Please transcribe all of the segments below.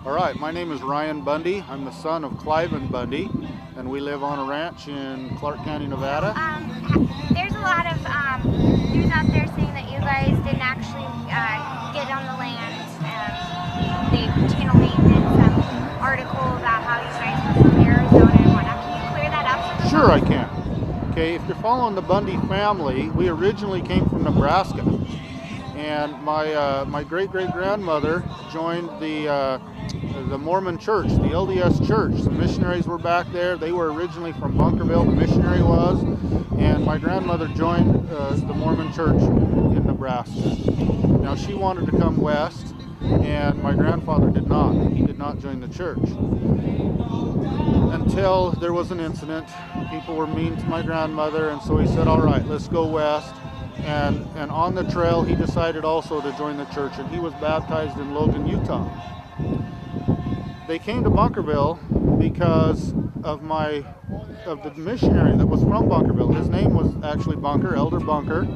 All right, my name is Ryan Bundy. I'm the son of Clive and Bundy, and we live on a ranch in Clark County, Nevada. There's a lot of news out there saying that you guys didn't actually get on the land. Channel 8 did some article about how you guys were from Arizona and whatnot. Can you clear that up for the Sure, I can. Okay, if you're following the Bundy family, we originally came from Nebraska, and my great-great-grandmother joined the Mormon church, the LDS church. The missionaries were back there. They were originally from Bunkerville, the missionary was, and my grandmother joined the Mormon church in Nebraska. Now she wanted to come west, and my grandfather did not. He did not join the church until there was an incident. People were mean to my grandmother, and so he said, all right, let's go west. And on the trail, he decided also to join the church, and he was baptized in Logan, Utah. They came to Bunkerville because of the missionary that was from Bunkerville. His name was actually Bunker, Elder Bunker,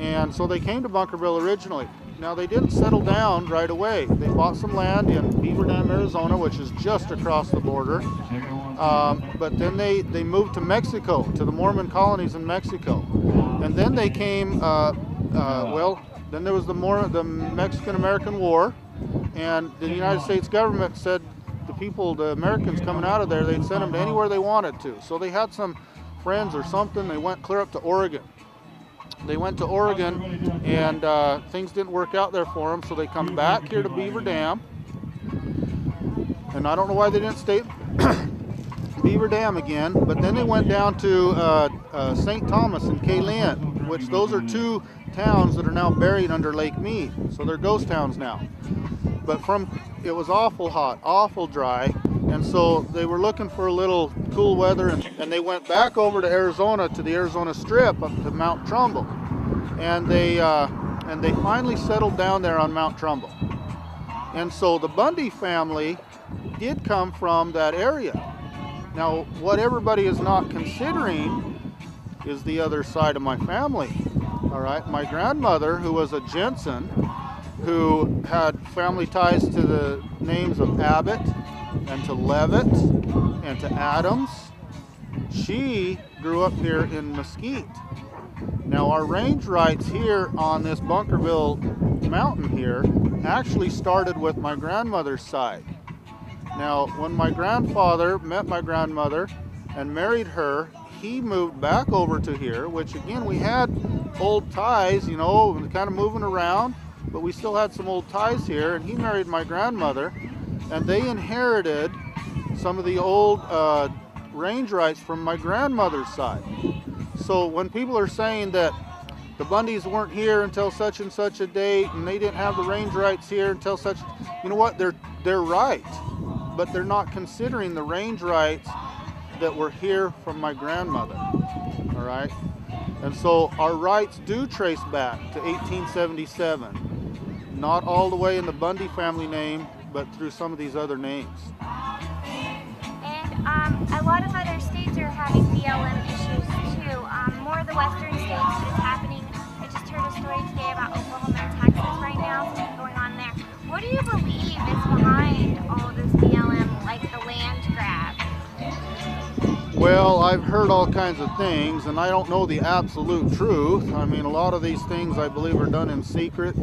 and so they came to Bunkerville originally. Now they didn't settle down right away. They bought some land in Beaver Dam, Arizona, which is just across the border. But then they moved to Mexico, to the Mormon colonies in Mexico. And then they came, then there was the Mexican-American War, and the United States government said the Americans coming out of there, they'd send them to anywhere they wanted to. So they had some friends or something, they went clear up to Oregon. They went to Oregon, and things didn't work out there for them, so they come back here to Beaver Dam. And I don't know why they didn't stay Beaver Dam again, but then they went down to St. Thomas and Kaylin, which those are two towns that are now buried under Lake Mead, so they're ghost towns now. But it was awful hot, awful dry, and so they were looking for a little cool weather, and they went back over to Arizona, to the Arizona Strip, up to Mount Trumbull, and they finally settled down there on Mount Trumbull. And so the Bundy family did come from that area. Now, what everybody is not considering is the other side of my family. All right, my grandmother, who was a Jensen, who had family ties to the names of Abbott and to Levitt and to Adams, she grew up here in Mesquite. Now, our range rights here on this Bunkerville mountain here actually started with my grandmother's side. Now, when my grandfather met my grandmother and married her, he moved back over to here, which again, we had old ties, you know, kind of moving around, but we still had some old ties here, and he married my grandmother, and they inherited some of the old range rights from my grandmother's side. So when people are saying that the Bundys weren't here until such and such a date, and they didn't have the range rights here until such, you know what, they're right, but they're not considering the range rights that were here from my grandmother, all right? And so our rights do trace back to 1877. Not all the way in the Bundy family name, but through some of these other names. And a lot of other states are having BLM issues too. More of the western states is happening. I just heard a story today about Oklahoma and Texas right now, something going on there. What do you believe is behind all of this BLM, like the land grab? Well, I've heard all kinds of things, and I don't know the absolute truth. I mean, a lot of these things I believe are done in secret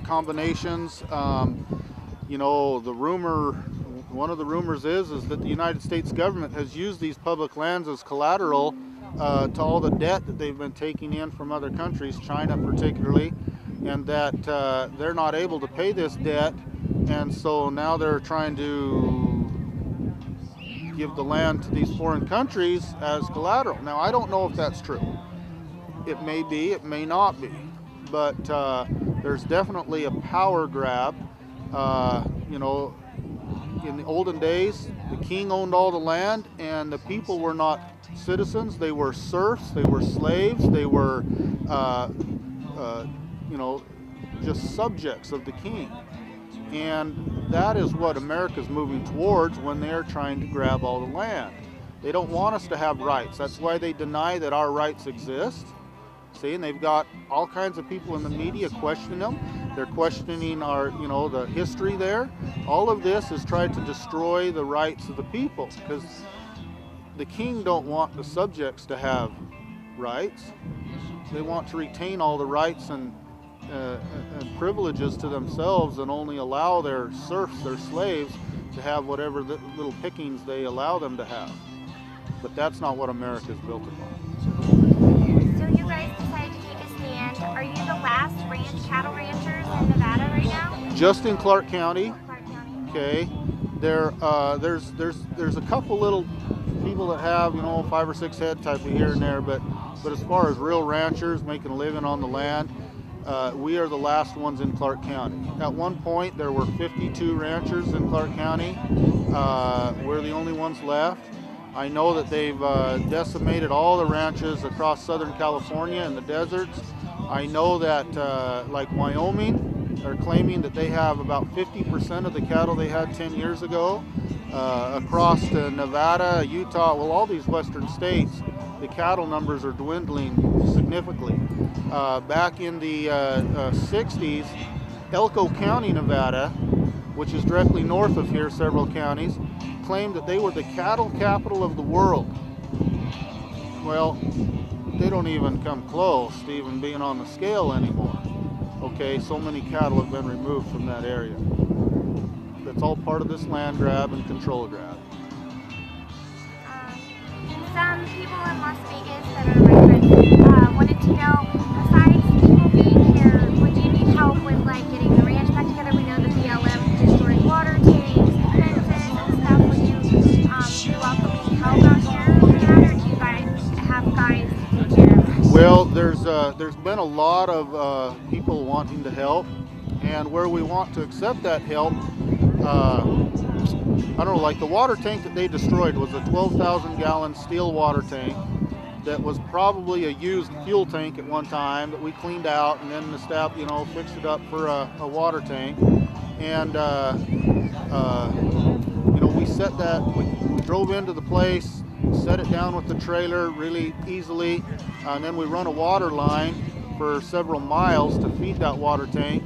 combinations. You know, one of the rumors is that the United States government has used these public lands as collateral to all the debt that they've been taking in from other countries, China particularly, and that they're not able to pay this debt, and so now they're trying to give the land to these foreign countries as collateral. Now, I don't know if that's true. It may be, it may not be, but there's definitely a power grab. You know, in the olden days, the king owned all the land, and the people were not citizens. They were serfs, they were slaves, they were, you know, just subjects of the king. And that is what America's moving towards when they're trying to grab all the land. They don't want us to have rights. That's why they deny that our rights exist. See, and they've got all kinds of people in the media questioning them. They're questioning our, the history there. All of this is tried to destroy the rights of the people, because the king don't want the subjects to have rights. They want to retain all the rights and privileges to themselves, and only allow their serfs, their slaves, to have whatever little pickings they allow them to have. But that's not what America is built upon. So you guys decided to take a stand. Are you the last cattle ranchers in Nevada right now? Just in Clark County. Clark County. Okay. There's a couple little people that have 5 or 6 head type of here and there, but as far as real ranchers making a living on the land, we are the last ones in Clark County. At one point there were 52 ranchers in Clark County. We're the only ones left. I know that they've decimated all the ranches across Southern California and the deserts. I know that like Wyoming are claiming that they have about 50% of the cattle they had 10 years ago. Across to Nevada, Utah, well, all these western states, the cattle numbers are dwindling significantly. Back in the 60s, Elko County, Nevada, which is directly north of here, several counties, claimed that they were the cattle capital of the world. Well, they don't even come close to even being on the scale anymore. Okay, so many cattle have been removed from that area. That's all part of this land grab and control grab. Some people in Las Vegas that are my friends wanted to know, besides people being here, would you need help with like getting the ranch back together? We know the BLM destroyed water tanks, fences and stuff. Would you be welcoming help out here for that, or do you guys have guys to take care of it? Well, there's been a lot of people wanting to help, and where we want to accept that help, I don't know, like the water tank that they destroyed was a 12,000 gallon steel water tank that was probably a used fuel tank at one time that we cleaned out, and then the staff, fixed it up for a water tank. And we set that, we drove into the place, set it down with the trailer really easily, and then we run a water line for several miles to feed that water tank.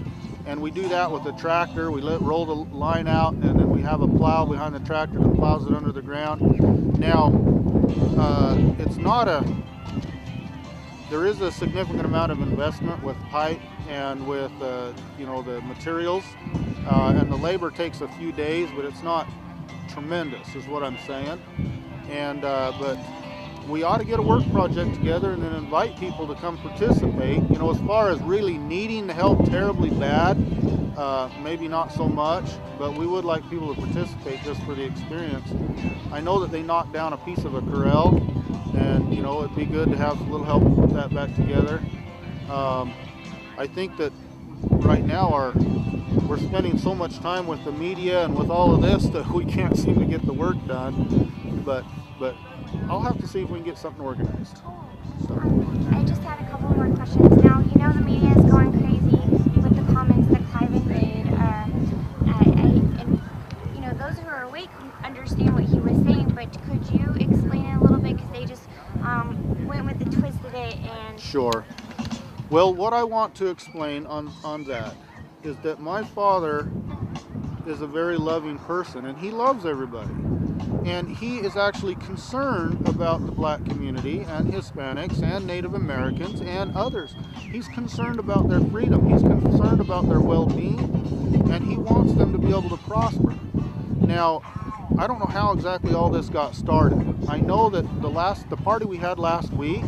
And we do that with the tractor. We roll the line out, and then we have a plow behind the tractor that plows it under the ground. Now, it's not there is a significant amount of investment with pipe and with, the materials. And the labor takes a few days, but it's not tremendous, is what I'm saying. And, but we ought to get a work project together and then invite people to come participate. As far as really needing the help terribly bad, maybe not so much, but we would like people to participate just for the experience. I know that they knocked down a piece of a corral, and it'd be good to have a little help put that back together. I think that right now we're spending so much time with the media and with all of this that we can't seem to get the work done, but I'll have to see if we can get something organized. So. I just had a couple more questions. Now, the media is going crazy with the comments that Cliven made, and those who are awake understand what he was saying, but could you explain it a little bit, because they just went with the twisted it and... Sure. Well, what I want to explain on that is that my father is a very loving person, and he loves everybody. And he is actually concerned about the black community and Hispanics and Native Americans and others. He's concerned about their freedom. He's concerned about their well-being, and he wants them to be able to prosper. Now, I don't know how exactly all this got started. I know that the party we had last week,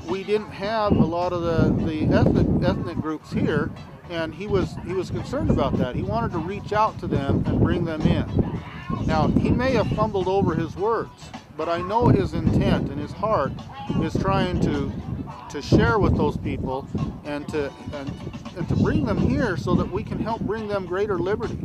we didn't have a lot of the ethnic groups here, and he was concerned about that. He wanted to reach out to them and bring them in. Now, he may have fumbled over his words, but I know his intent and his heart is trying to share with those people and to bring them here so that we can help bring them greater liberty.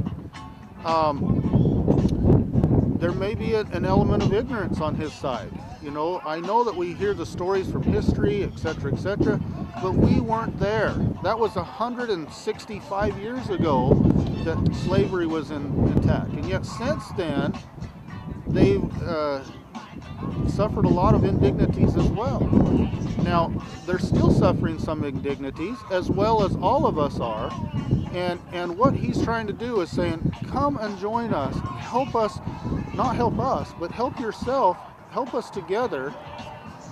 There may be an element of ignorance on his side. I know that we hear the stories from history, etc., but we weren't there. That was 165 years ago that slavery was intact, and yet since then they've suffered a lot of indignities as well. Now, they're still suffering some indignities, as well as all of us are. And what he's trying to do is saying, come and join us. Help us, not help us, but help yourself. Help us together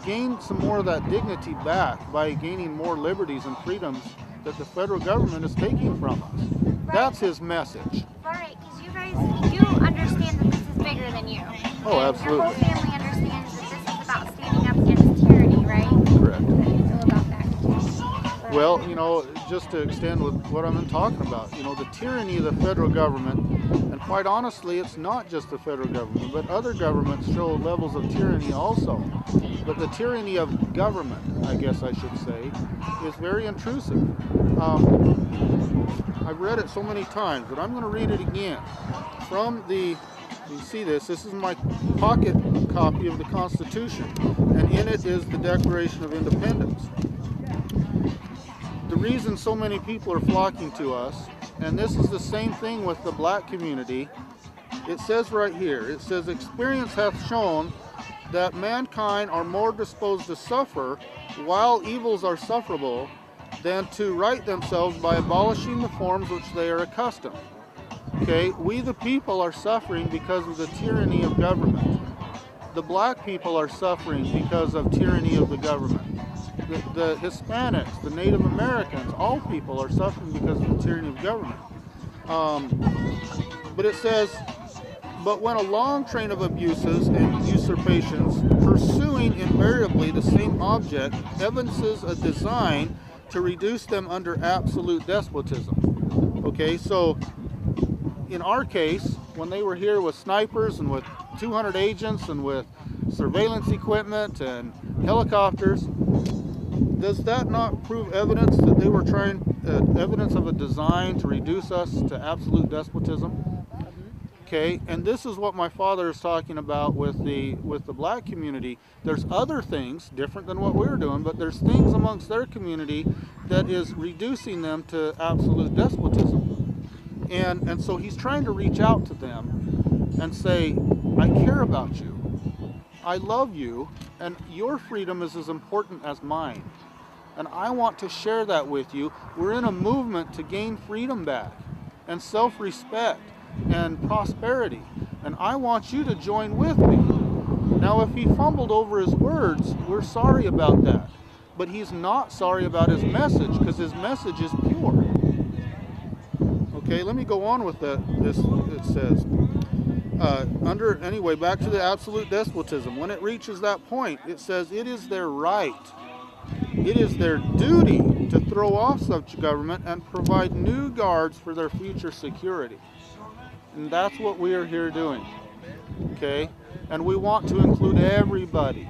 gain some more of that dignity back by gaining more liberties and freedoms that the federal government is taking from us. Right. That's his message. Right, because you guys do understand that this is bigger than you. Oh, and absolutely. your whole family understands that this is about standing up against tyranny, right? Correct. How do you feel about that? Well, you know, just to extend with what I've been talking about, you know, the tyranny of the federal government, and quite honestly, it's not just the federal government, but other governments show levels of tyranny also. But the tyranny of government, I guess I should say, is very intrusive. I've read it so many times, but I'm going to read it again. From the, you see this is my pocket copy of the Constitution, and in it is the Declaration of Independence. The reason so many people are flocking to us, and this is the same thing with the black community, it says right here, it says, experience hath shown that mankind are more disposed to suffer while evils are sufferable than to right themselves by abolishing the forms which they are accustomed. Okay, we the people are suffering because of the tyranny of government. The black people are suffering because of tyranny of the government. The Hispanics, the Native Americans, all people are suffering because of the tyranny of government. But it says, but when a long train of abuses and usurpations, pursuing invariably the same object, evinces a design to reduce them under absolute despotism. Okay, so in our case, when they were here with snipers and with 200 agents and with surveillance equipment and helicopters, does that not prove evidence that they were trying, evidence of a design to reduce us to absolute despotism? Okay, and this is what my father is talking about with the black community. There's other things different than what we're doing, but there's things amongst their community that is reducing them to absolute despotism. And so he's trying to reach out to them and say, I care about you. I love you, and your freedom is as important as mine. And I want to share that with you. We're in a movement to gain freedom back and self-respect and prosperity, and I want you to join with me. Now, if he fumbled over his words, we're sorry about that, but he's not sorry about his message, because his message is pure. Okay, let me go on with this. It says anyway, back to the absolute despotism. When it reaches that point, it says it is their right, it is their duty to throw off such government and provide new guards for their future security. And that's what we are here doing, okay? And we want to include everybody.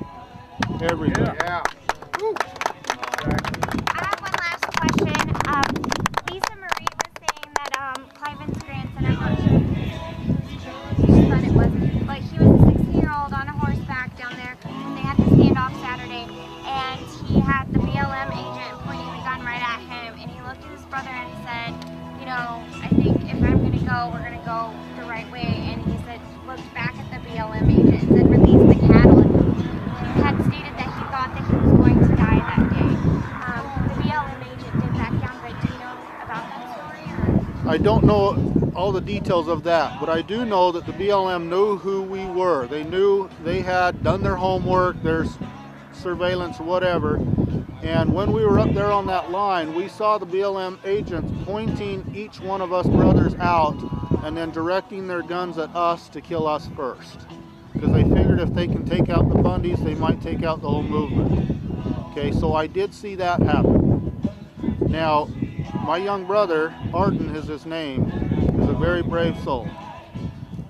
Everybody. I Yeah. have one last question. Lisa Marie was saying that Cliven's grandson, I'm not sure whose son it was, but he was a 16-year-old on a horseback down there. They had the standoff Saturday, and he had the BLM agent pointing the gun right at him, and he looked at his brother and said, you know, I think if I'm going to go, we're going to go the right way. And he said, looked back at the BLM agent and said, release the cattle. And he had stated that he thought that he was going to die that day. The BLM agent did back down, but do you know about that story? Or? I don't know all the details of that, but I do know that the BLM knew who we were. They knew, they had done their homework, their surveillance, whatever. And when we were up there on that line, we saw the BLM agents pointing each one of us brothers out and then directing their guns at us to kill us first. Because they figured if they can take out the Bundys, they might take out the whole movement. Okay, so I did see that happen. Now, my young brother, Arden is his name, is a very brave soul.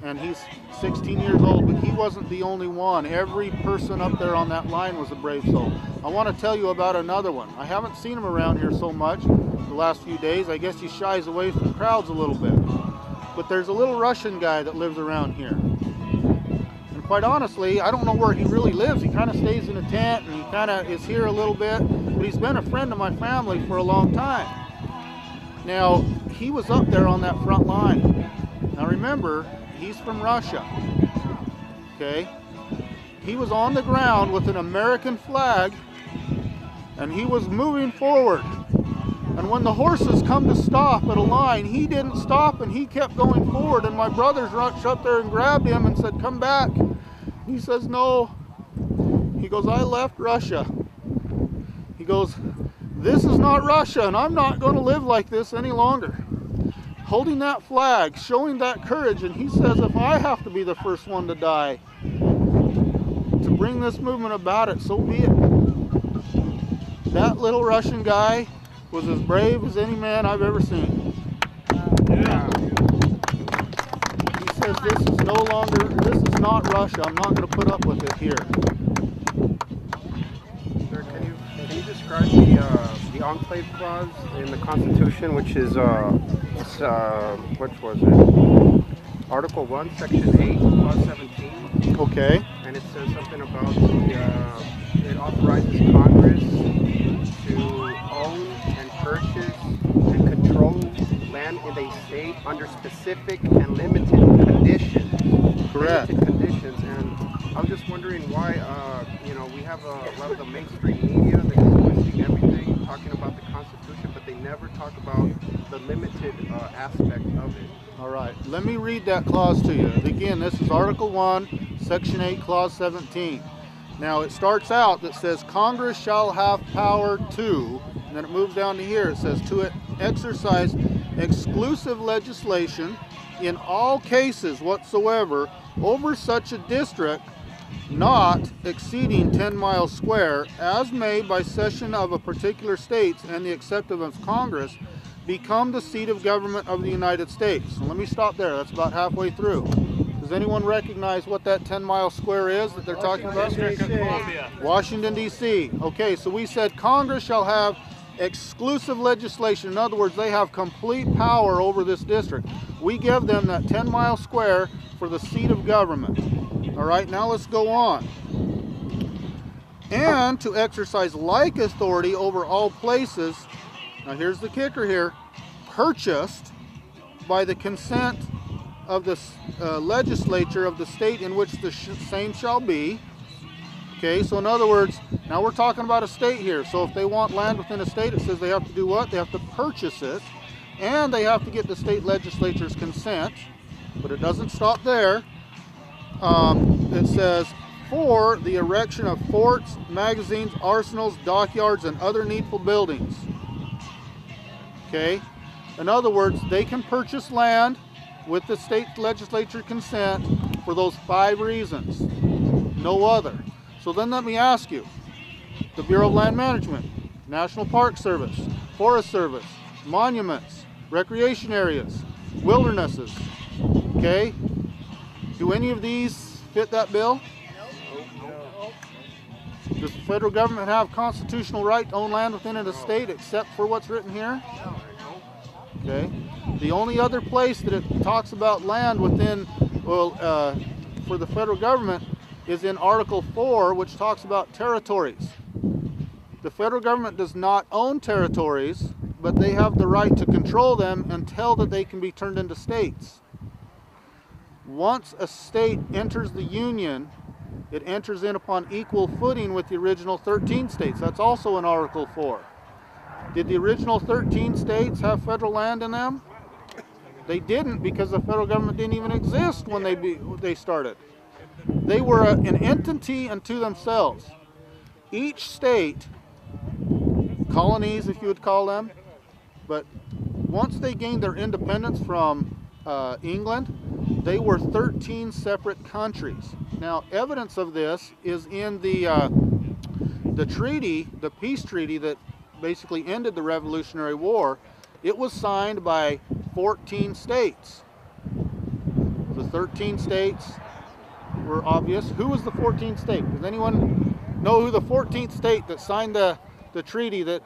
And he's 16 years old, but he wasn't the only one. Every person up there on that line was a brave soul. I want to tell you about another one. I haven't seen him around here so much the last few days. I guess he shies away from crowds a little bit. But there's a little Russian guy that lives around here. And quite honestly, I don't know where he really lives. He kind of stays in a tent and he kind of is here a little bit. But he's been a friend of my family for a long time. Now, he was up there on that front line. Now remember, he's from Russia, okay? he was on the ground with an American flag, and he was moving forward. And when the horses come to stop at a line, he didn't stop and he kept going forward. And my brothers rushed up there and grabbed him and said, "Come back." He says, "No." He goes, "I left Russia." He goes, "This is not Russia, and I'm not going to live like this any longer." Holding that flag, showing that courage, and he says, "If I have to be the first one to die to bring this movement about it, so be it." That little Russian guy was as brave as any man I've ever seen. Yeah. He says, "This is no longer, this is not Russia. I'm not going to put up with it here." Sir, can you describe the enclave clause in the Constitution, which is which was it? Article 1, Section 8, Clause 17. Okay. And it says something about it authorizes Congress to own and purchase and control land in a state under specific and limited conditions. Correct. Limited conditions. And I was just wondering why, we have a lot of the mainstream media that's twisting everything, talking about the Constitution, but they never talk about the limited aspect of it. All right. Let me read that clause to you. Again, this is Article 1, Section 8, Clause 17. Now, it starts out that says, "Congress shall have power to," and then it moves down to here. It says, "to exercise exclusive legislation in all cases whatsoever over such a district not exceeding 10 miles square, as may by session of a particular states and the acceptance of Congress become the seat of government of the United States." So let me stop there. That's about halfway through. Does anyone recognize what that 10-mile square is that they're talking about? Washington, D.C. Okay, so we said Congress shall have exclusive legislation. In other words, they have complete power over this district. We give them that 10-mile square for the seat of government. All right, now let's go on. And to exercise like authority over all places, now here's the kicker here, purchased by the consent of the legislature of the state in which the same shall be. Okay, so in other words, now we're talking about a state here. So if they want land within a state, it says they have to do what? They have to purchase it, and they have to get the state legislature's consent. But it doesn't stop there. It says, "for the erection of forts, magazines, arsenals, dockyards, and other needful buildings." Okay, in other words, they can purchase land with the state legislature consent for those 5 reasons, no other. So then let me ask you, the Bureau of Land Management, National Park Service, Forest Service, monuments, recreation areas, wildernesses, okay, do any of these fit that bill? Does the federal government have constitutional right to own land within a state except for what's written here? Okay. The only other place that it talks about land within, for the federal government is in Article 4, which talks about territories. The federal government does not own territories, but they have the right to control them until that they can be turned into states. Once a state enters the Union, it enters in upon equal footing with the original 13 states. That's also in Article 4. Did the original 13 states have federal land in them? They didn't, because the federal government didn't even exist when they started. They were an entity unto themselves. Each state, colonies if you would call them, but once they gained their independence from England, they were 13 separate countries. Now, evidence of this is in the treaty, the peace treaty that basically ended the Revolutionary War. It was signed by 14 states. The 13 states were obvious. Who was the 14th state? Does anyone know who the 14th state that signed the treaty that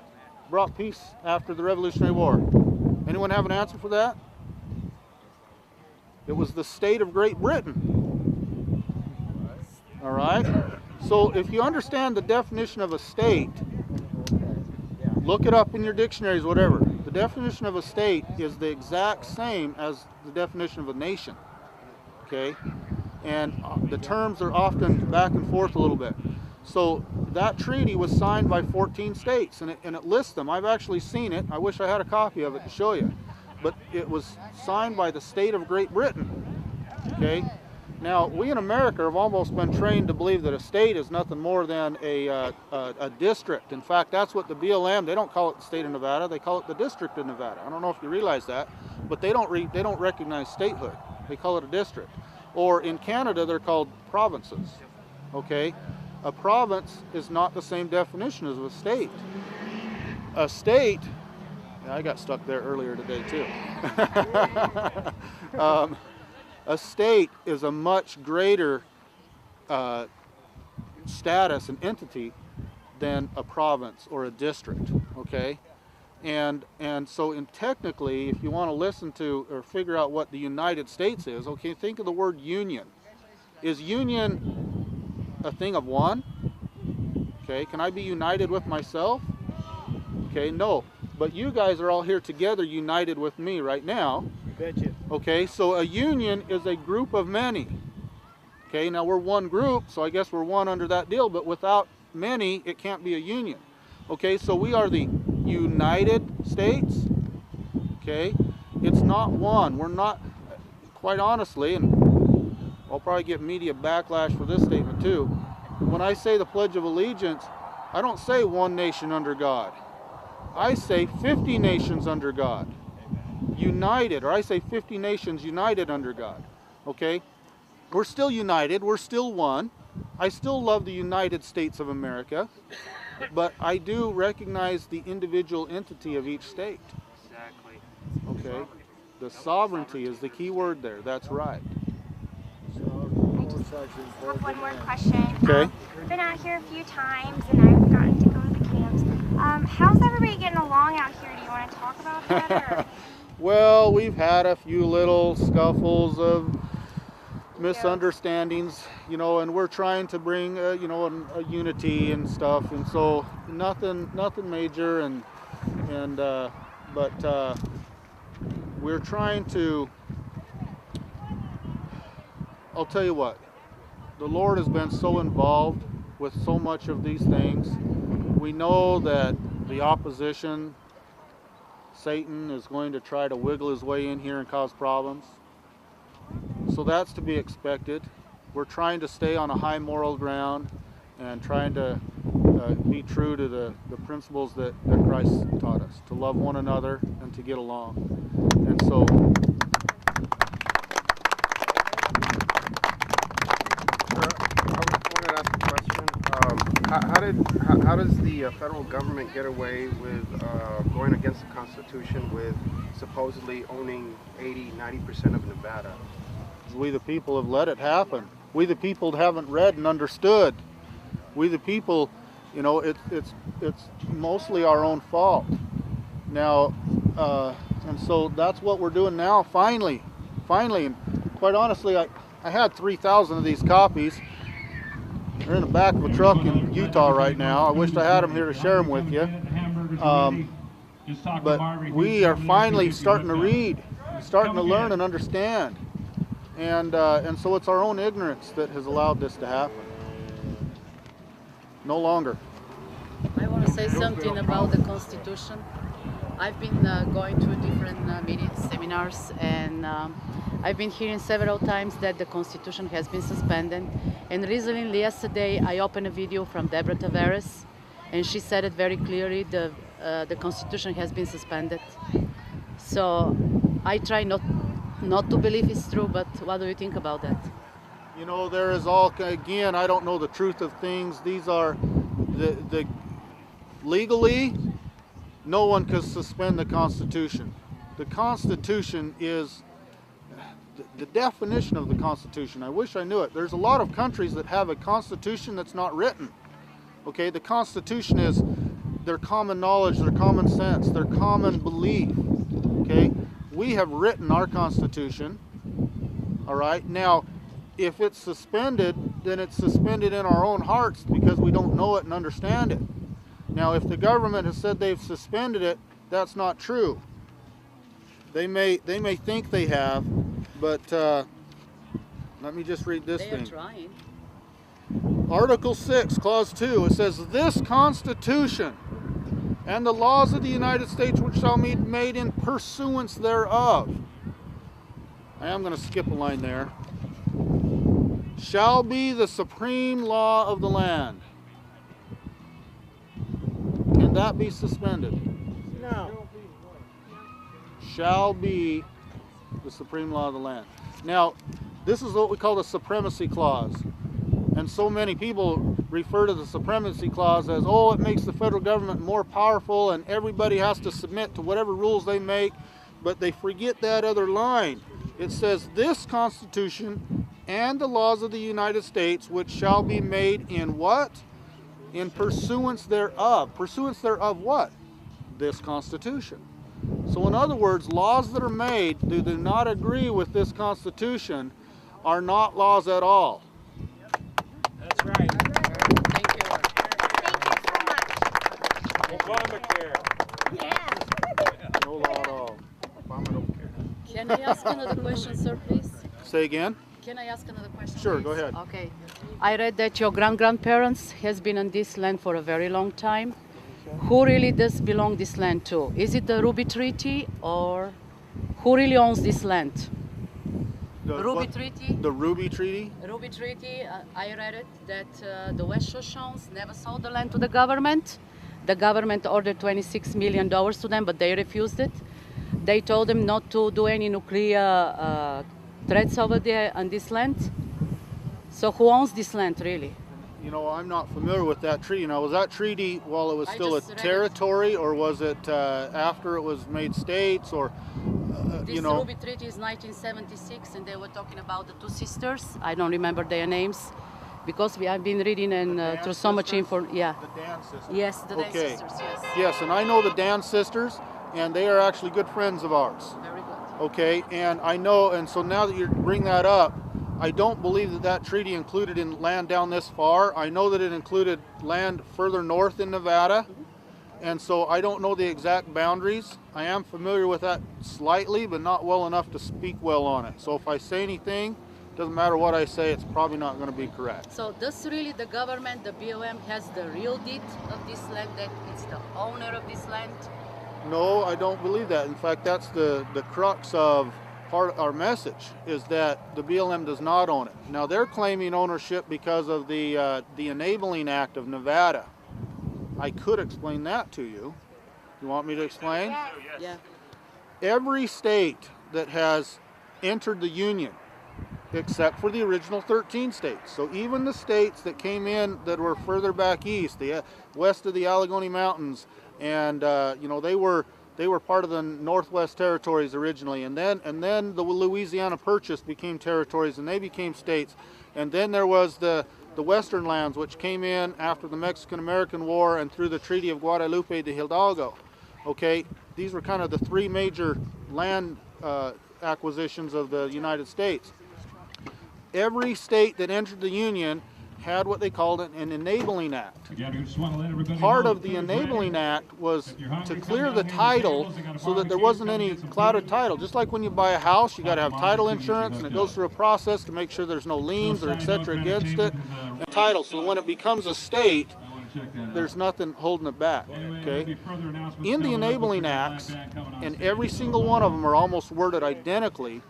brought peace after the Revolutionary War? Anyone have an answer for that? It was the state of Great Britain. All right? So if you understand the definition of a state, look it up in your dictionaries, whatever. The definition of a state is the exact same as the definition of a nation. Okay? and the terms are often back and forth a little bit. So that treaty was signed by 14 states, and it lists them. I've actually seen it. I wish I had a copy of it to show you. But it was signed by the state of Great Britain. Okay? Now, we in America have almost been trained to believe that a state is nothing more than a district. In fact, that's what the BLM, they don't call it the state of Nevada, they call it the District of Nevada. I don't know if you realize that, but they don't recognize statehood. They call it a district. Or in Canada, they're called provinces. Okay? A province is not the same definition as a state. A state, yeah, I got stuck there earlier today too. A state is a much greater status and entity than a province or a district, okay? And so technically, if you want to listen to or figure out what the United States is, okay, think of the word union. Is union a thing of one? Okay, can I be united with myself? Okay, no. But you guys are all here together united with me right now. Betcha. Okay, so a union is a group of many. Okay, now we're one group, so I guess we're one under that deal, but without many, it can't be a union. Okay, so we are the United States. Okay, it's not one. We're not, quite honestly, and I'll probably get media backlash for this statement too. When I say the Pledge of Allegiance, I don't say one nation under God. I say 50 nations under God. United, or I say 50 nations united under God. Okay? We're still united, we're still one. I still love the United States of America, but I do recognize the individual entity of each state. Exactly. Okay? The sovereignty is the key word there, that's right. I have one more question. Okay. I've been out here a few times and I've gotten to go to the camps. How's everybody getting along out here? Do you want to talk about that? Or? Well, we've had a few little scuffles of misunderstandings, you know, and we're trying to bring, you know, a unity and stuff, and so nothing major, but we're trying to. I'll tell you what, the Lord has been so involved with so much of these things. We know that the opposition, Satan, is going to try to wiggle his way in here and cause problems. So that's to be expected. We're trying to stay on a high moral ground and trying to be true to the principles that Christ taught us, to love one another and to get along. And so How does the federal government get away with going against the Constitution with supposedly owning 80–90% of Nevada? we the people have let it happen. We the people haven't read and understood. We the people, you know, it's mostly our own fault. Now, and so that's what we're doing now. Finally, and quite honestly, I had 3,000 of these copies. They're in the back of a truck in Utah right now. I wished I had them here to share them with you. But we are finally starting to read, starting to learn and understand. And so it's our own ignorance that has allowed this to happen. No longer. I want to say something about the Constitution. I've been going to different meetings, seminars, and I've been hearing several times that the Constitution has been suspended. And recently, yesterday, I opened a video from Deborah Tavares, and she said it very clearly, the Constitution has been suspended. So I try not to believe it's true, but what do you think about that? You know, there is all, again, I don't know the truth of things. These are, legally, no one can suspend the Constitution. The Constitution is, the definition of the Constitution, I wish I knew it. There's a lot of countries that have a Constitution that's not written. Okay, the Constitution is their common knowledge, their common sense, their common belief. Okay, we have written our Constitution. All right, now, if it's suspended, then it's suspended in our own hearts because we don't know it and understand it. Now, if the government has said they've suspended it, that's not true. They may think they have, but Let me just read this They are thing. trying. Article 6, Clause 2, it says, this Constitution and the laws of the United States which shall be made in pursuance thereof. I am going to skip a line there. Shall be the supreme law of the land. Can that be suspended? No. Shall be the supreme law of the land. Now, this is what we call the supremacy clause. And so many people refer to the supremacy clause as, oh, it makes the federal government more powerful and everybody has to submit to whatever rules they make, but they forget that other line. It says, this Constitution and the laws of the United States which shall be made in what? In pursuance thereof. Pursuance thereof what? This Constitution. So in other words, laws that are made do not agree with this Constitution are not laws at all. That's right. Thank you. Thank you so much. Obamacare. Yeah. No law at all. Obama don't care. Can I ask another question, sir, please? Say again? Can I ask another question? Sure, please? go ahead. Okay. I read that your grandparents has been on this land for a very long time. Who really does belong this land to? Is it the Ruby Treaty or who really owns this land? The, Ruby what? Treaty? The Ruby Treaty? Ruby Treaty, I read it that the West Shoshones never sold the land to the government. The government ordered $26 million to them, but they refused it. They told them not to do any nuclear threats over there on this land. So who owns this land really? You know, I'm not familiar with that treaty. Now, was that treaty while it was I still a just read it. territory, or was it after it was made states, or, This you know? Ruby Treaty is 1976, and they were talking about the two sisters. I don't remember their names because I've been reading and through so much info. Yeah. The Dan sisters. Yes, the Dan Okay. sisters. Yes. Yes, and I know the Dan sisters, and they are actually good friends of ours. Very good. Okay, and I know, and so now that you bring that up, I don't believe that that treaty included in land down this far. I know that it included land further north in Nevada, and so I don't know the exact boundaries. I am familiar with that slightly, but not well enough to speak well on it. So if I say anything, doesn't matter what I say, it's probably not going to be correct. So does really the government, the BOM, has the real deed of this land, that it's the owner of this land? No, I don't believe that. In fact, that's the crux of part of our message, is that the BLM does not own it. Now, they're claiming ownership because of the Enabling Act of Nevada. I could explain that to you. You want me to explain? Yeah. Every state that has entered the Union, except for the original 13 states. So even the states that came in that were further back east, the west of the Allegheny Mountains, and you know, they were part of the Northwest Territories originally, and then the Louisiana Purchase became territories, and they became states. And then there was the Western lands, which came in after the Mexican-American War and through the Treaty of Guadalupe de Hidalgo. Okay, these were kind of the three major land acquisitions of the United States. Every state that entered the Union had what they called an Enabling Act. Part of the Enabling Act was to clear the title so that there wasn't any clouded title. Just like when you buy a house, you got to have title insurance, and it goes through a process to make sure there's no liens or etc. against it. And title, so when it becomes a state, there's nothing holding it back. Okay. In the Enabling Acts, and every single one of them are almost worded identically,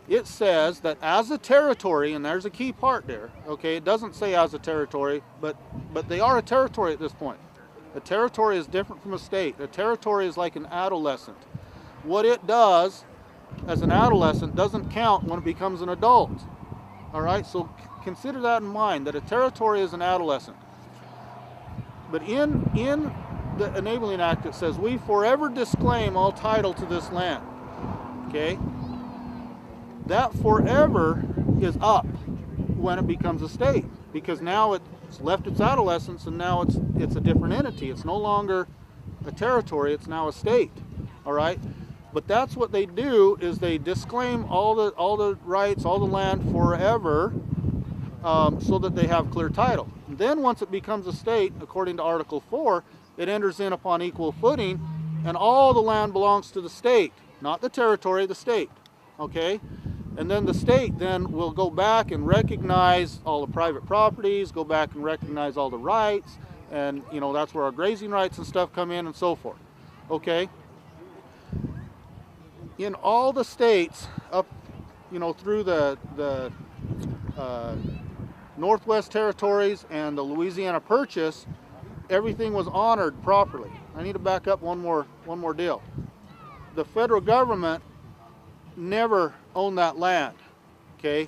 it says that as a territory, and there's a key part there, okay, it doesn't say as a territory, but they are a territory at this point. A territory is different from a state. A territory is like an adolescent. What it does as an adolescent doesn't count when it becomes an adult. All right, so consider that in mind, that a territory is an adolescent. But in the Enabling Act, it says, we forever disclaim all title to this land, okay? That forever is up when it becomes a state, because now it's left its adolescence and now it's a different entity. It's no longer a territory, it's now a state. All right, but that's what they do, is they disclaim all the rights, all the land forever, so that they have clear title. And then once it becomes a state, according to Article 4, it enters in upon equal footing, and all the land belongs to the state, not the territory, the state. Okay. And then the state then will go back and recognize all the private properties, go back and recognize all the rights, and you know, that's where our grazing rights and stuff come in and so forth. Okay? In all the states up, you know, through the Northwest Territories and the Louisiana Purchase, everything was honored properly. I need to back up one more deal. The federal government never owned that land, okay?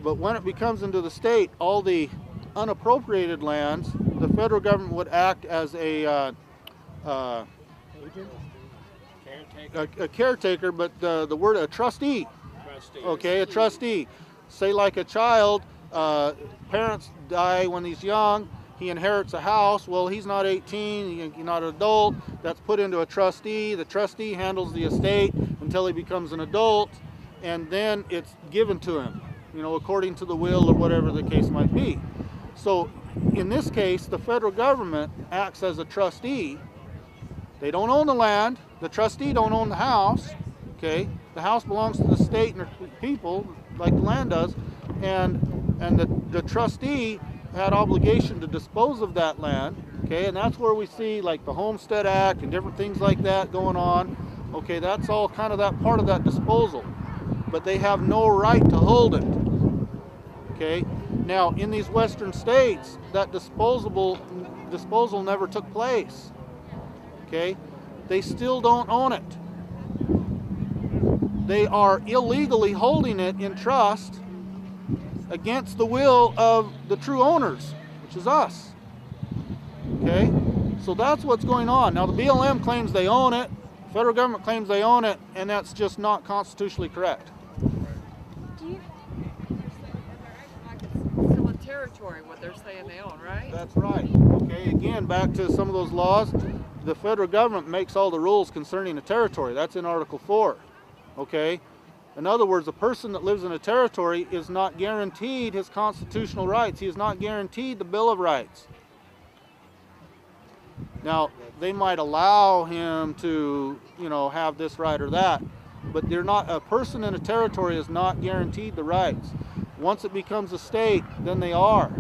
But when it becomes into the state, all the unappropriated lands, the federal government would act as a caretaker, but the word a trustee. Okay, a trustee. Say like a child, parents die when he's young, he inherits a house. Well, he's not 18, he's not an adult. That's put into a trustee. The trustee handles the estate until he becomes an adult, and then it's given to him, you know, according to the will or whatever the case might be. So in this case, the federal government acts as a trustee. They don't own the land. The trustee don't own the house. Okay, the house belongs to the state and the people, like the land does, and the trustee had obligation to dispose of that land. Okay, and that's where we see like the Homestead Act and different things like that going on. Okay, that's all kind of that part of that disposal, but they have no right to hold it. Okay, now in these western states, that disposal never took place. Okay, they still don't own it. They are illegally holding it in trust against the will of the true owners, which is us. Okay, so that's what's going on. Now the BLM claims they own it, the federal government claims they own it, and that's just not constitutionally correct. Still a territory, what they're saying they own, right? That's right. Okay, again, back to some of those laws. The federal government makes all the rules concerning a territory. That's in Article 4. Okay? In other words, a person that lives in a territory is not guaranteed his constitutional rights. He is not guaranteed the Bill of Rights. Now, they might allow him to, you know, have this right or that, but they're not, a person in a territory is not guaranteed the rights. Once it becomes a state, then they are.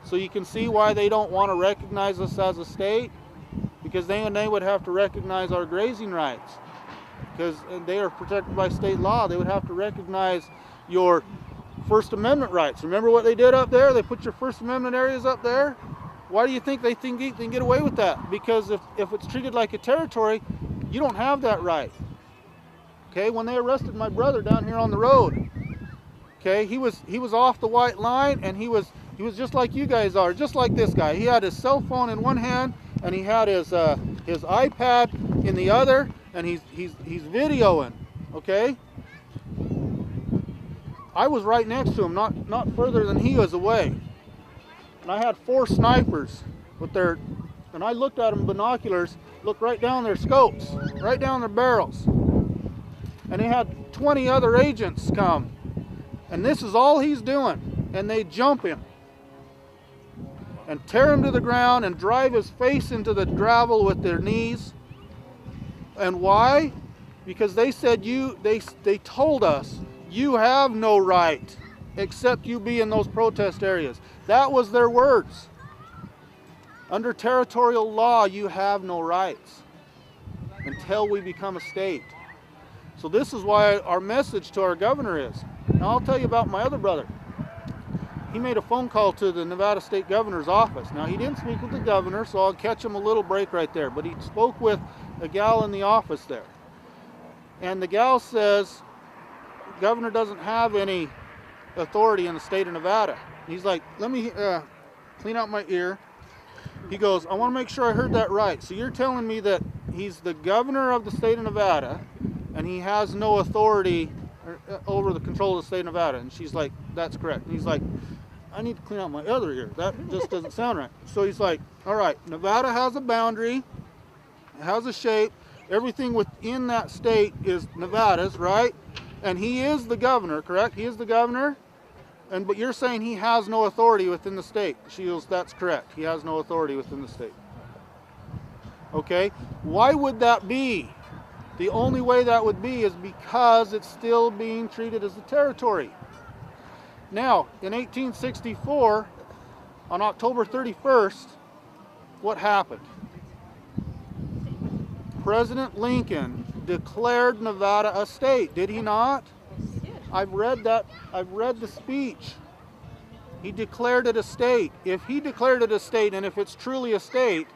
So you can see why they don't want to recognize us as a state, because they would have to recognize our grazing rights, because they are protected by state law. They would have to recognize your First Amendment rights. Remember what they did up there? They put your First Amendment areas up there. Why do you think they can get away with that? Because if it's treated like a territory, you don't have that right. Okay, when they arrested my brother down here on the road, okay, he was off the white line, and he was just like you guys are, just like this guy. He had his cell phone in one hand, and he had his iPad in the other, and he's videoing. Okay, I was right next to him, not further than he was away, and I had 4 snipers with their, and I looked at them binoculars, looked right down their scopes, right down their barrels, and they had 20 other agents come, and this is all he's doing, and they jump him and tear him to the ground and drive his face into the gravel with their knees. And why? Because they said they told us you have no right except you be in those protest areas. That was their words. Under territorial law, you have no rights until we become a state. So this is why our message to our governor is. Now I'll tell you about my other brother. He made a phone call to the Nevada State Governor's office. Now, he didn't speak with the governor, so I'll catch him a little break right there. But he spoke with a gal in the office there. And the gal says, the governor doesn't have any authority in the state of Nevada. He's like, let me clean out my ear. He goes, I want to make sure I heard that right. So you're telling me that he's the governor of the state of Nevada, and he has no authority over the control of the state of Nevada? And she's like, that's correct. And he's like, I need to clean out my other ear. That just doesn't sound right. So he's like, all right, Nevada has a boundary, it has a shape, everything within that state is Nevada's, right? And he is the governor, correct? He is the governor, but you're saying he has no authority within the state. She goes, that's correct. He has no authority within the state. Okay, why would that be? The only way that would be is because it's still being treated as a territory. Now, in 1864, on October 31st, what happened? President Lincoln declared Nevada a state, did he not? I've read the speech. He declared it a state. If he declared it a state, and if it's truly a state,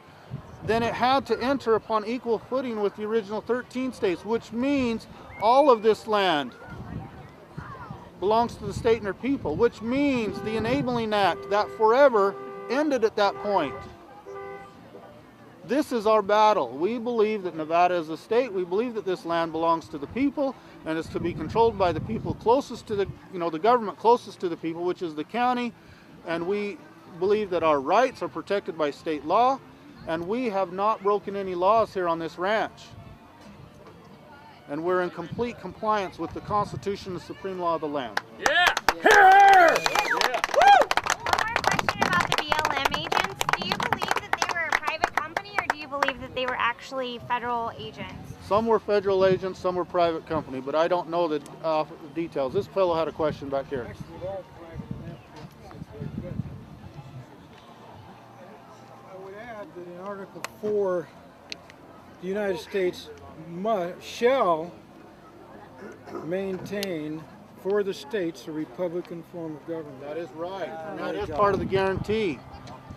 then it had to enter upon equal footing with the original 13 states, which means all of this land belongs to the state and their people, which means the Enabling Act, that forever, ended at that point. This is our battle. We believe that Nevada is a state. We believe that this land belongs to the people and is to be controlled by the people closest to the, the government closest to the people, which is the county. And we believe that our rights are protected by state law, and we have not broken any laws here on this ranch. And we're in complete compliance with the Constitution and the supreme law of the land. Yeah! One more question about the BLM agents. Do you believe that they were a private company, or do you believe that they were actually federal agents? Some were federal agents, some were private company, but I don't know the details. This fellow had a question back here. I would add that in Article 4, the United States shall maintain for the states a republican form of government. That is right. And that is part of the guarantee.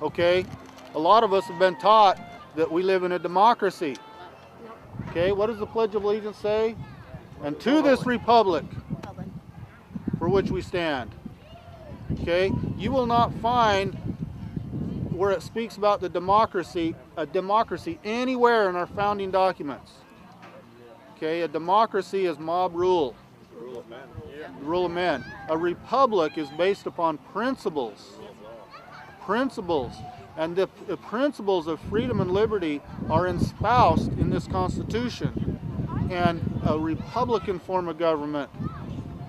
Okay? A lot of us have been taught that we live in a democracy. Okay? What does the Pledge of Allegiance say? And to this republic for which we stand. Okay? You will not find where it speaks about the democracy, a democracy anywhere in our founding documents. Okay? A democracy is mob rule. Rule of men. The rule of men. A republic is based upon principles. Principles. And the principles of freedom and liberty are espoused in this Constitution. And a republican form of government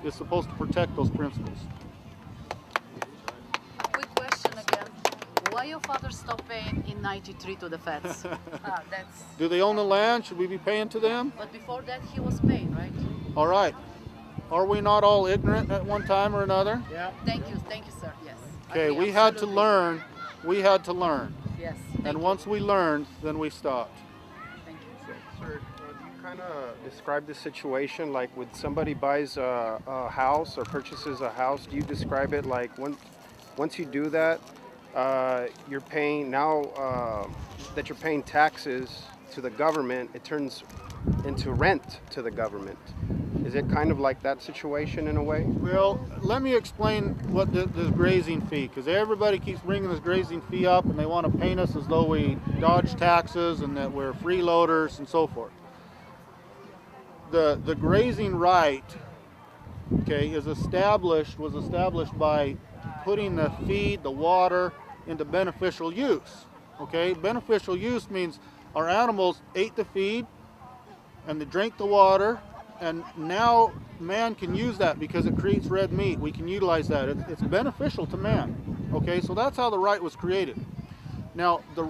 is supposed to protect those principles. Quick question again. Why your father stopped paying in '93 to the feds? Do they own the land? Should we be paying to them? But before that, he was paying, right? All right. Are we not all ignorant at one time or another? Yeah. Thank you, sir. Yes. Okay, we had to learn. We had to learn. Yes. And once we learned, then we stopped. Thank you. Sir, do you kind of describe the situation like when somebody buys a house or purchases a house? Do you describe it like once you do that, you're paying now that you're paying taxes to the government, it turns into rent to the government? Is it kind of like that situation in a way? Well, let me explain what this grazing fee, because everybody keeps bringing this grazing fee up and they want to paint us as though we dodge taxes and that we're freeloaders and so forth. The grazing right, okay, was established by putting the feed, the water, into beneficial use. Okay, beneficial use means our animals ate the feed and they drank the water, and now man can use that because it creates red meat. We can utilize that. It's beneficial to man. Okay, so that's how the right was created. Now, the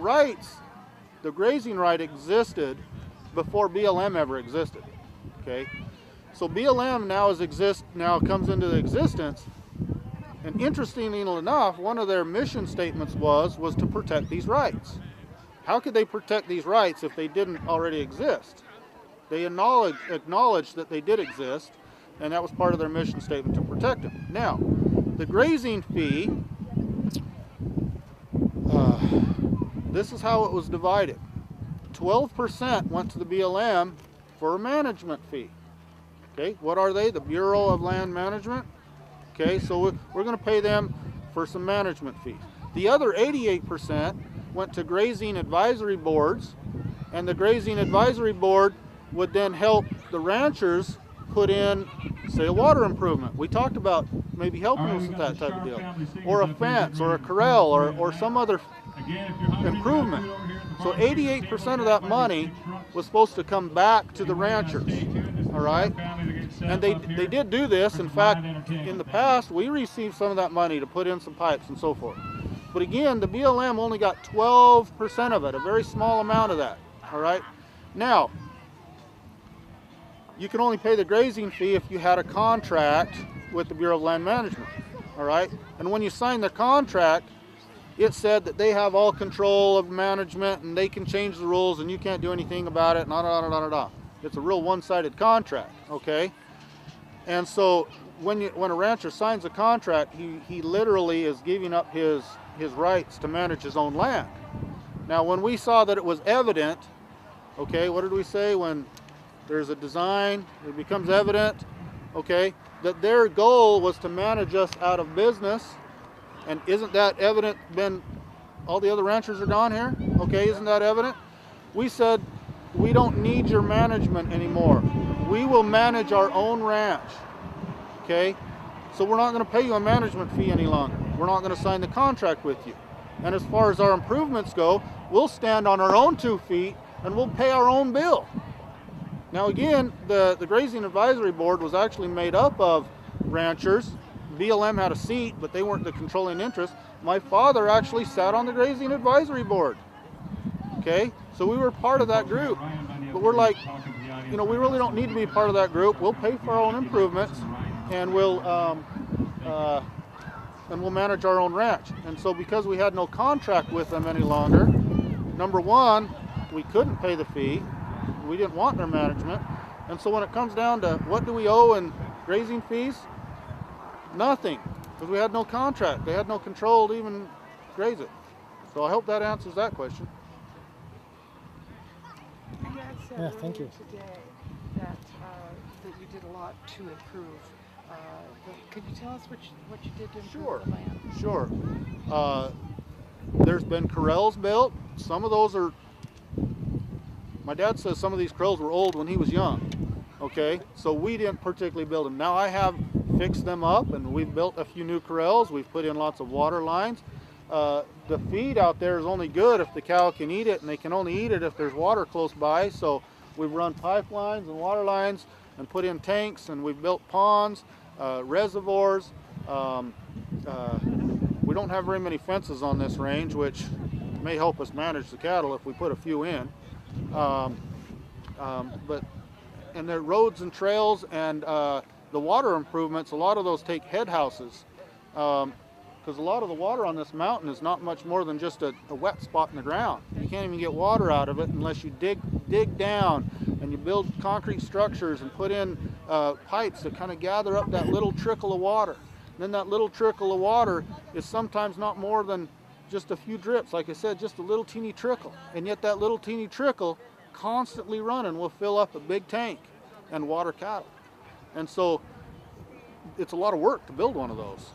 grazing right existed before BLM ever existed. Okay, so BLM now comes into existence, and interestingly enough, one of their mission statements was to protect these rights. How could they protect these rights if they didn't already exist? They acknowledged that they did exist, and that was part of their mission statement to protect them. Now, the grazing fee, this is how it was divided. 12% went to the BLM for a management fee. Okay, what are they? The Bureau of Land Management. Okay, so we're going to pay them for some management fees. The other 88% went to grazing advisory boards, and the grazing advisory board would then help the ranchers put in, say, a water improvement. We talked about maybe helping us with that type of deal, or a fence, or a corral, or some other improvement. So 88% of that money was supposed to come back to the ranchers, all right? And they did do this. In fact, in the past, we received some of that money to put in some pipes and so forth. But again, the BLM only got 12% of it, a very small amount of that, all right? Now, you can only pay the grazing fee if you had a contract with the Bureau of Land Management, all right? And when you signed the contract, it said that they have all control of management and they can change the rules and you can't do anything about it, It's a real one-sided contract, okay? And so when a rancher signs a contract, he literally is giving up his rights to manage his own land. Now, when we saw that it was evident, okay, what did we say? When there's a design, it becomes evident, okay, that their goal was to manage us out of business. And isn't that evident? All the other ranchers are gone here, okay, isn't that evident? We said, we don't need your management anymore. We will manage our own ranch, okay? So we're not going to pay you a management fee any longer. We're not going to sign the contract with you. And as far as our improvements go, we'll stand on our own 2 feet and we'll pay our own bill. Now again, the Grazing Advisory Board was actually made up of ranchers. BLM had a seat, but they weren't the controlling interest. My father actually sat on the Grazing Advisory Board. Okay, so we were part of that group. But we're like, we really don't need to be part of that group. We'll pay for our own improvements, and we'll manage our own ranch. And so because we had no contract with them any longer, number one, we couldn't pay the fee. We didn't want their management. And so when it comes down to what do we owe in grazing fees? Nothing, because we had no contract. They had no control to even graze it. So I hope that answers that question. Yeah, thank you. Today that you did a lot to improve. Could you tell us what you did to improve the land? Sure. There's been corrals built. Some of those are, my dad says some of these corrals were old when he was young. Okay, so we didn't particularly build them. Now I have fixed them up and we've built a few new corrals. We've put in lots of water lines. The feed out there is only good if the cow can eat it, and they can only eat it if there's water close by. So we've run pipelines and water lines and put in tanks, and we've built ponds, reservoirs. We don't have very many fences on this range, which may help us manage the cattle if we put a few in. And there are roads and trails, and the water improvements, a lot of those take head houses. Because a lot of the water on this mountain is not much more than just a wet spot in the ground. You can't even get water out of it unless you dig down and you build concrete structures and put in pipes that kind of gather up that little trickle of water. And then that little trickle of water is sometimes not more than just a few drips. Like I said, just a little teeny trickle. And yet that little teeny trickle constantly running will fill up a big tank and water cattle. And so it's a lot of work to build one of those.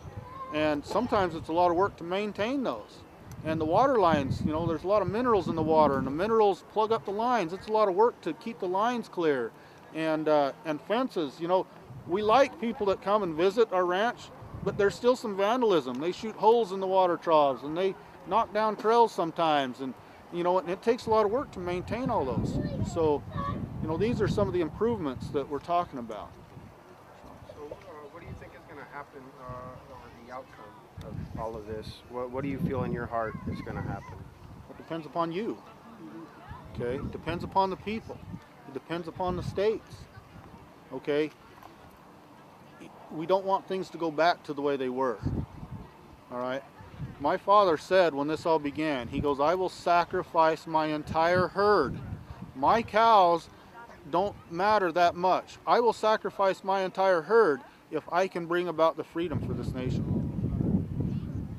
And sometimes it's a lot of work to maintain those. And the water lines, there's a lot of minerals in the water, and the minerals plug up the lines. It's a lot of work to keep the lines clear. And fences, we like people that come and visit our ranch, but there's still some vandalism. They shoot holes in the water troughs, and they knock down trails sometimes. And, and it takes a lot of work to maintain all those. So, these are some of the improvements that we're talking about. So what do you think is going to happen outcome of all of this? What do you feel in your heart is going to happen? It depends upon you. Okay, it depends upon the people. It depends upon the states. Okay, we don't want things to go back to the way they were. All right, my father said when this all began, he goes, I will sacrifice my entire herd. My cows don't matter that much. I will sacrifice my entire herd if I can bring about the freedom for this nation.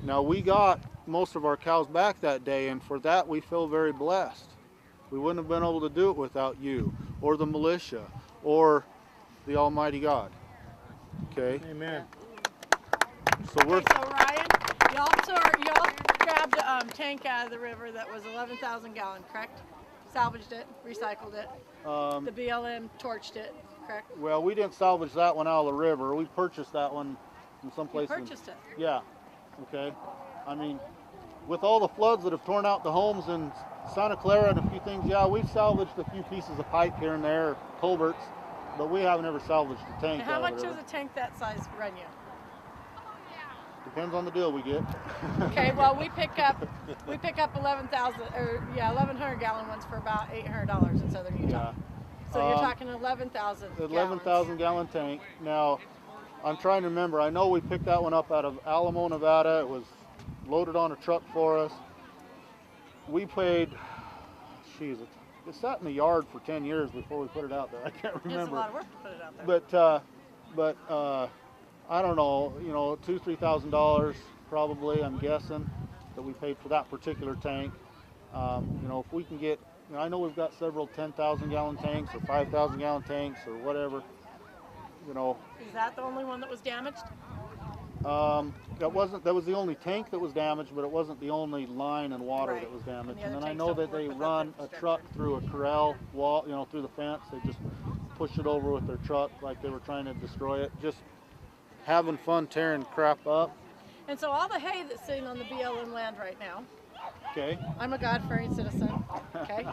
Now, we got most of our cows back that day, and for that we feel very blessed. We wouldn't have been able to do it without you, or the militia, or the Almighty God. Okay? Amen. So we're... So Ryan, y'all grabbed a tank out of the river that was 11,000 gallon, correct? Salvaged it, recycled it. The BLM torched it, correct? Well, we didn't salvage that one out of the river. We purchased that one from someplace. You purchased it? Yeah. Okay. I mean, with all the floods that have torn out the homes in Santa Clara and a few things, yeah, we've salvaged a few pieces of pipe here and there, culverts, but we haven't ever salvaged a tank. And how much does a tank that size run you? Depends on the deal we get. Okay, well we pick up 11,000 or 1,100 gallon ones for about $800 in southern Utah. Yeah. So you're talking 11,000 11,000 gallon tank. Now, I'm trying to remember. I know we picked that one up out of Alamo, Nevada. It was loaded on a truck for us. We paid, geez, it sat in the yard for 10 years before we put it out there. I can't remember. It's a lot of work to put it out there. But I don't know, $2,000, $3,000 probably, I'm guessing, that we paid for that particular tank. If we can get, I know we've got several 10,000 gallon tanks or 5,000 gallon tanks or whatever. Is that the only one that was damaged? That was the only tank that was damaged, but it wasn't the only line and water that was damaged. And then I know that they run a truck through a corral wall, through the fence. They just pushed it over with their truck like they were trying to destroy it. Just having fun tearing crap up. And so all the hay that's sitting on the BLM land right now, Okay. I'm a God-fearing citizen, okay?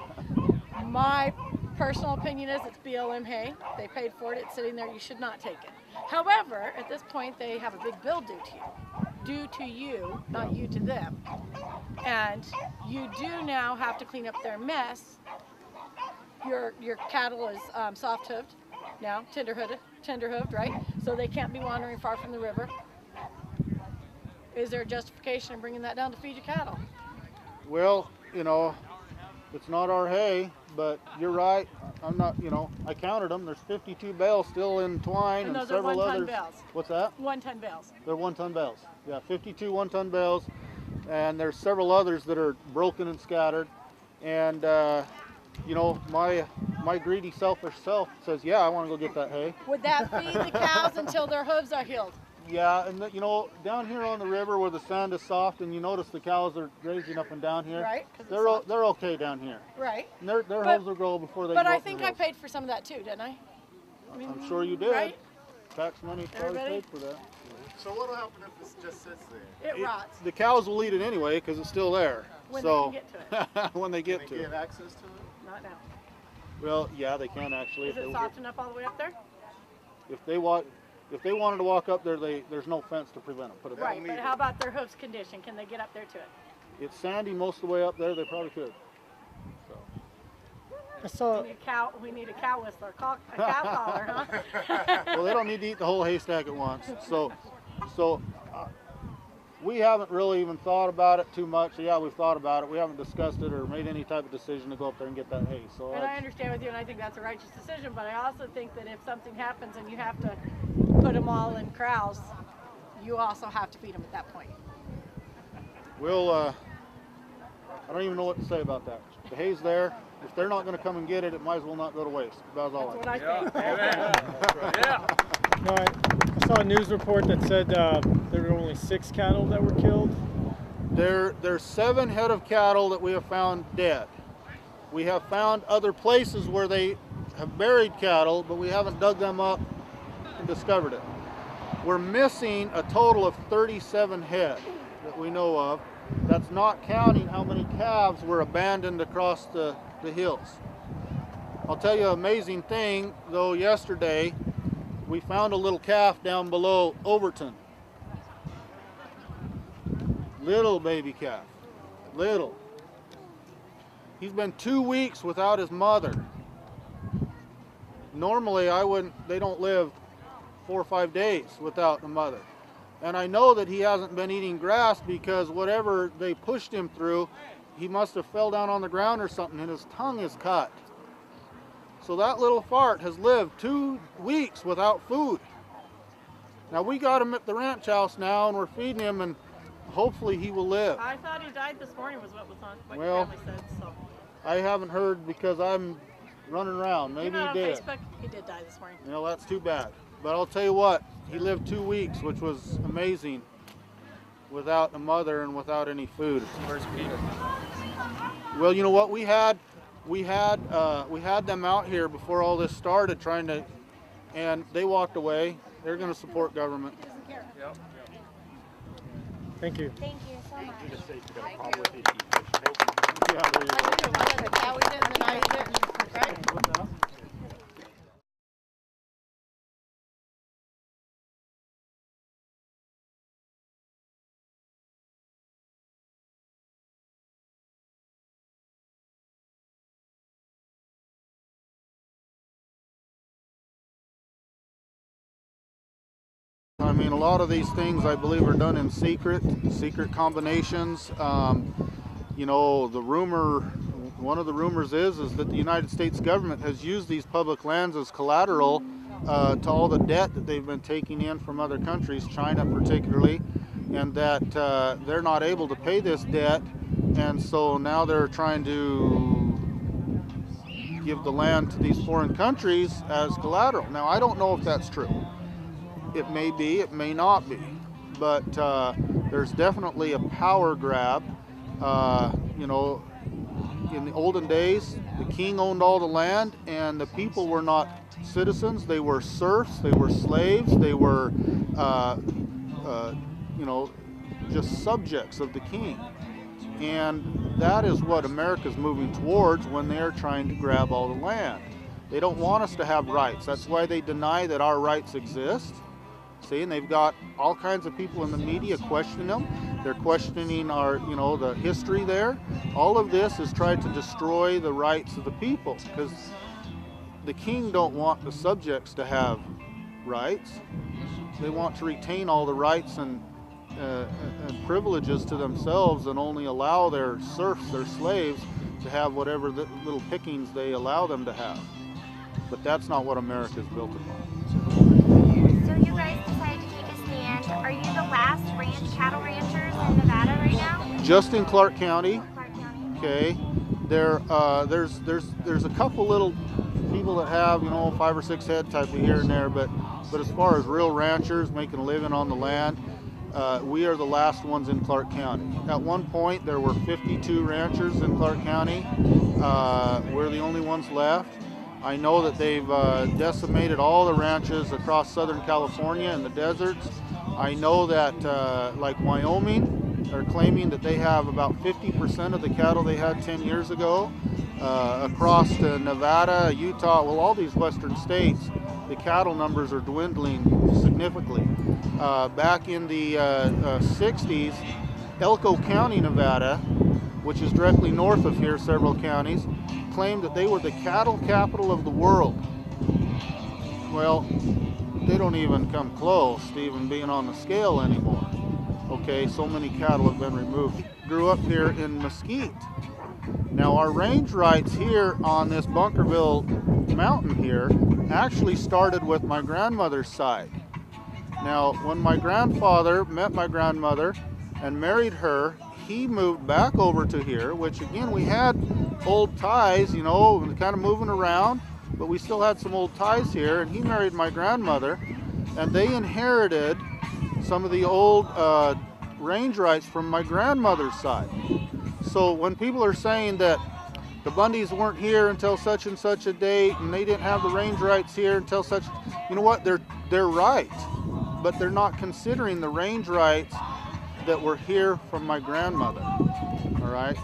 My personal opinion is it's BLM hay. They paid for it. It's sitting there. You should not take it. However, at this point, they have a big bill due to you, not you to them. And you do now have to clean up their mess. Your cattle is soft-hooved now, tender-hooved, right? So they can't be wandering far from the river. Is there a justification in bringing that down to feed your cattle? Well, it's not our hay, but you're right. I'm not, I counted them. There's 52 bales still in twine and those several are 1-ton others. bales. What's that? 1-ton bales. They're 1-ton bales. Yeah, 52 1-ton bales, and there's several others that are broken and scattered. And my greedy, selfish self says, yeah, I want to go get that hay. Would that feed the cows until their hooves are healed? Yeah, and down here on the river where the sand is soft, and you notice the cows are grazing up and down here. Right. They're okay down here. Right. And their hooves will grow before they. But go I up the think hills. I paid for some of that too, didn't I? I'm sure you did. Right? Tax money probably Everybody? paid for that. So what'll happen if this just sits there? It rots. The cows will eat it anyway because it's still there. When so they can get to it. when they get Can to they it. get access to it? Not now. Well, yeah, they can actually. Is it soft enough all the way up there? If they wanted to walk up there, there's no fence to prevent them. Put it that Right, way. but how about their hooves condition? Can they get up there to it? It's sandy most of the way up there. They probably could. So. We need a cow whistler, a cow caller, huh? Well, they don't need to eat the whole haystack at once. So we haven't really even thought about it too much. Yeah, we've thought about it. We haven't discussed it or made any type of decision to go up there and get that hay. So. And I understand with you, and I think that's a righteous decision. But I also think that if something happens and you have to put them all in corrals, you also have to feed them at that point. We'll. I don't even know what to say about that. The hay's there. If they're not going to come and get it, it might as well not go to waste. That's all. That's what I think. Yeah. No, I saw a news report that said there were only 6 cattle that were killed. There's 7 head of cattle that we have found dead. We have found other places where they have buried cattle, but we haven't dug them up and discovered it. We're missing a total of 37 head that we know of. That's not counting how many calves were abandoned across the hills. I'll tell you an amazing thing, though. Yesterday, we found a little calf down below Overton. Little baby calf. Little. He's been 2 weeks without his mother. Normally, they don't live 4 or 5 days without a mother. And I know that he hasn't been eating grass because whatever they pushed him through, he must have fell down on the ground or something and his tongue is cut. So that little fart has lived 2 weeks without food. Now we got him at the ranch house now and we're feeding him and hopefully he will live. I thought he died this morning was what was on what Well, your family said. So. I haven't heard because I'm running around. Maybe Even he on did. Facebook, he did die this morning. That's too bad. But I'll tell you what, he lived 2 weeks, which was amazing, without a mother and without any food. Where's Peter? Well, you know what, we had them out here before all this started and they walked away. They're going to support government. He doesn't care. Yep. Thank you. Thank you so much. You just say you got a Thank problem you. with it. Yeah, there you go. I do. I got the cow eat it and then I eat it. Right? What's that? I mean, a lot of these things I believe are done in secret combinations. You know, one of the rumors is that the United States government has used these public lands as collateral to all the debt that they've been taking in from other countries, China particularly, and that they're not able to pay this debt, and so now they're trying to give the land to these foreign countries as collateral. Now, I don't know if that's true. It may be, it may not be, but there's definitely a power grab. You know, in the olden days, the king owned all the land, and the people were not citizens. They were serfs, they were slaves, they were, you know, just subjects of the king. And that is what America's moving towards when they're trying to grab all the land. They don't want us to have rights. That's why they deny that our rights exist. See, and they've got all kinds of people in the media questioning them. They're questioning our, you know, the history there. All of this is trying to destroy the rights of the people, because the king don't want the subjects to have rights. They want to retain all the rights and privileges to themselves, and only allow their serfs, their slaves, to have whatever little pickings they allow them to have. But that's not what America is built upon. So you guys decided to take a stand. Are you the last cattle ranchers in Nevada right now? Just in Clark County. Clark County. Okay. There's a couple little people that have, you know, 5 or 6 head type of here and there, but as far as real ranchers making a living on the land, we are the last ones in Clark County. At one point, there were 52 ranchers in Clark County. We're the only ones left. I know that they've decimated all the ranches across Southern California in the deserts. I know that, like Wyoming, are claiming that they have about 50% of the cattle they had 10 years ago. Across to Nevada, Utah, well, all these western states, the cattle numbers are dwindling significantly. Back in the 60s, Elko County, Nevada, which is directly north of here, several counties, claimed that they were the cattle capital of the world. Well, they don't even come close to even being on the scale anymore. Okay, so many cattle have been removed. Grew up here in Mesquite. Now, our range rights here on this Bunkerville mountain here actually started with my grandmother's side. Now, when my grandfather met my grandmother and married her, he moved back over to here, which again, we had old ties, you know, kind of moving around, but we still had some old ties here, and he married my grandmother, and they inherited some of the old range rights from my grandmother's side. So when people are saying that the Bundys weren't here until such and such a date, and they didn't have the range rights here until such, you know what, they're right, but they're not considering the range rights that were here from my grandmother, all right?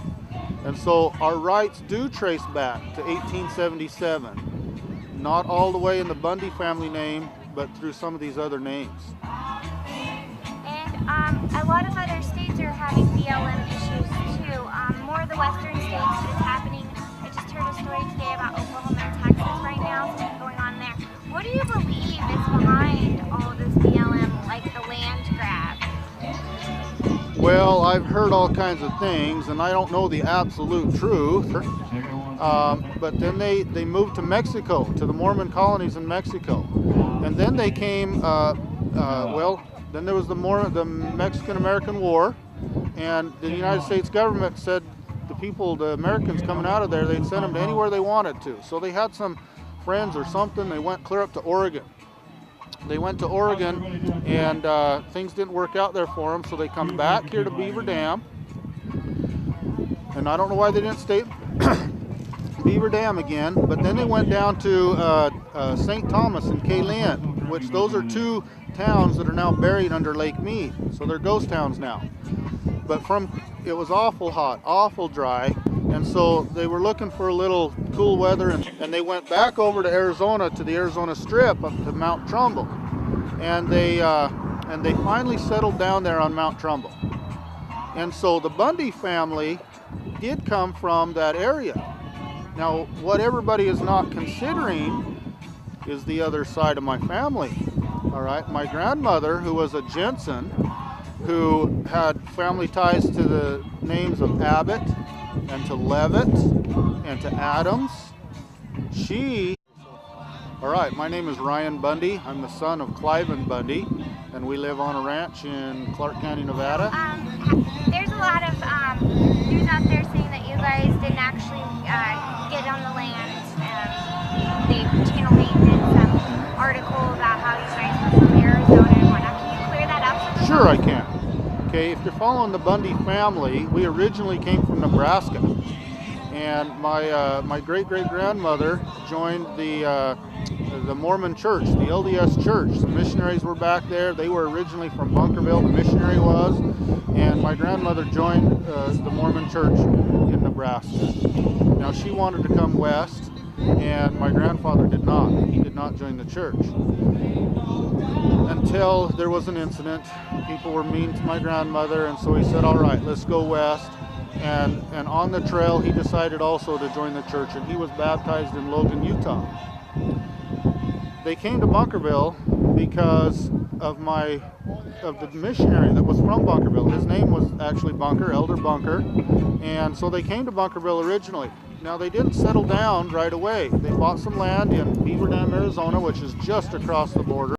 And so our rights do trace back to 1877, not all the way in the Bundy family name, but through some of these other names. And a lot of other states are having BLM issues too. More of the western states is happening. I just heard a story today about Oklahoma and Texas right now, something going on there. What do you believe is behind all of this BLM, like the land grab? Well, I've heard all kinds of things, and I don't know the absolute truth. But then they moved to Mexico, to the Mormon colonies in Mexico. And then they came, well, then there was the Mexican-American War, and the United States government said the Americans coming out of there, they'd send them to anywhere they wanted to. So they had some friends or something, they went clear up to Oregon. They went to Oregon, and things didn't work out there for them, so they come back here to Beaver Dam. And I don't know why they didn't stay Beaver Dam again, but then they went down to St. Thomas and Kaylin, which those are 2 towns that are now buried under Lake Mead, so they're ghost towns now. But it was awful hot, awful dry, and so they were looking for a little cool weather, and they went back over to Arizona, to the Arizona Strip, up to Mount Trumbull, and they finally settled down there on Mount Trumbull. And so the Bundy family did come from that area. Now, what everybody is not considering is the other side of my family. All right, my grandmother, who was a Jensen, who had family ties to the names of Abbott and to Levitt and to Adams. All right, my name is Ryan Bundy. I'm the son of Clive and Bundy, and we live on a ranch in Clark County, Nevada. There's a lot of news out there saying that you guys didn't actually get on the land. Channel 8 did some article about how you guys were from Arizona and whatnot. Can you clear that up? Sure, I can. Okay, if you're following the Bundy family, we originally came from Nebraska, and my great-great-grandmother joined the Mormon church, the LDS church. The missionaries were back there. They were originally from Bunkerville, the missionary was, and my grandmother joined the Mormon church in Nebraska. Now she wanted to come west, and my grandfather did not. He did not join the church. Until there was an incident. People were mean to my grandmother, and so he said, all right, let's go west. And on the trail, he decided also to join the church, and he was baptized in Logan, Utah. They came to Bunkerville because of the missionary that was from Bunkerville. His name was actually Bunker, Elder Bunker, and so they came to Bunkerville originally. Now, they didn't settle down right away. They bought some land in Beaver Dam, Arizona, which is just across the border.